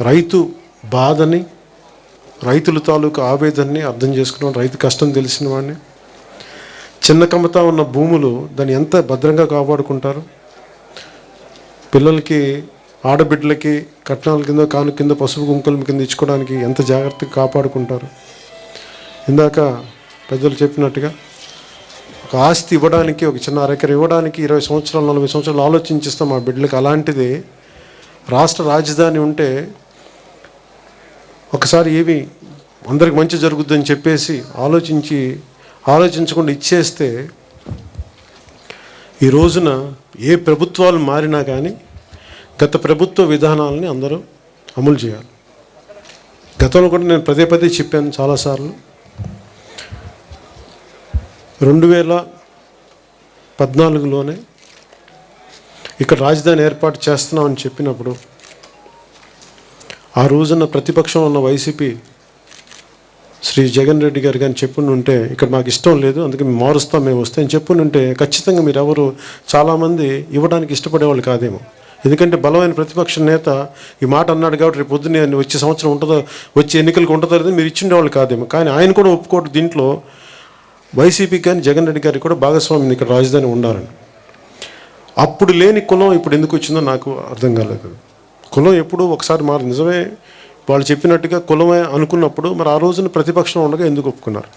రైతు బాధని, రైతుల తాలూకు ఆవేదనని అర్థం చేసుకున్నాను. రైతు కష్టం తెలిసిన వాడిని. చిన్న కమతా ఉన్న భూములు దాన్ని ఎంత భద్రంగా కాపాడుకుంటారు. పిల్లలకి, ఆడబిడ్డలకి కట్నాల కింద, కాను కింద, పసుపు కుంకుల కింద ఇచ్చుకోవడానికి ఎంత జాగ్రత్తగా కాపాడుకుంటారు. ఇందాక పెద్దలు చెప్పినట్టుగా ఒక ఆస్తి ఇవ్వడానికి, ఒక చిన్న అరెకర ఇవ్వడానికి 20 సంవత్సరాలు 40 సంవత్సరాలు ఆలోచించిస్తాం మా బిడ్డలకి. అలాంటిది రాష్ట్ర రాజధాని ఉంటే ఒకసారి ఏమి అందరికి మంచి జరుగుద్దని చెప్పేసి ఆలోచించకుండా ఇచ్చేస్తే ఈ రోజున ఏ ప్రభుత్వాలు మారినా కానీ గత ప్రభుత్వ విధానాలని అందరూ అమలు చేయాలి. గతంలో కూడా నేను పదే చెప్పాను చాలాసార్లు. 2014లోనే ఇక్కడ రాజధాని ఏర్పాటు చేస్తున్నామని చెప్పినప్పుడు ఆ రోజున ప్రతిపక్షంలో ఉన్న వైసీపీ శ్రీ జగన్ రెడ్డి గారు కానీ చెప్పుంటే ఇక్కడ మాకు ఇష్టం లేదు, అందుకే మేము మారుస్తాం, మేము వస్తామని చెప్పుంటే ఖచ్చితంగా మీరు ఎవరు చాలామంది ఇవ్వడానికి ఇష్టపడేవాళ్ళు కాదేమో. ఎందుకంటే బలమైన ప్రతిపక్ష నేత ఈ మాట అన్నాడు కాబట్టి రేపు పొద్దున్నే వచ్చే సంవత్సరం ఉంటుందో, వచ్చే ఎన్నికలకు ఉంటుందో లేదో మీరు ఇచ్చిండేవాళ్ళు కాదేమో. కానీ ఆయన కూడా ఒప్పుకోవడం దీంట్లో వైసీపీకి కానీ జగన్ రెడ్డి గారికి కూడా భాగస్వామ్యం ఇక్కడ రాజధాని ఉండాలని. అప్పుడు లేని కులం ఇప్పుడు ఎందుకు వచ్చిందో నాకు అర్థం కాలేదు. కులం ఎప్పుడు ఒకసారి నిజమే వాళ్ళు చెప్పినట్టుగా కులమే అనుకున్నప్పుడు మరి ఆ రోజున ప్రతిపక్షంలో ఉండగా ఎందుకు ఒప్పుకున్నారు?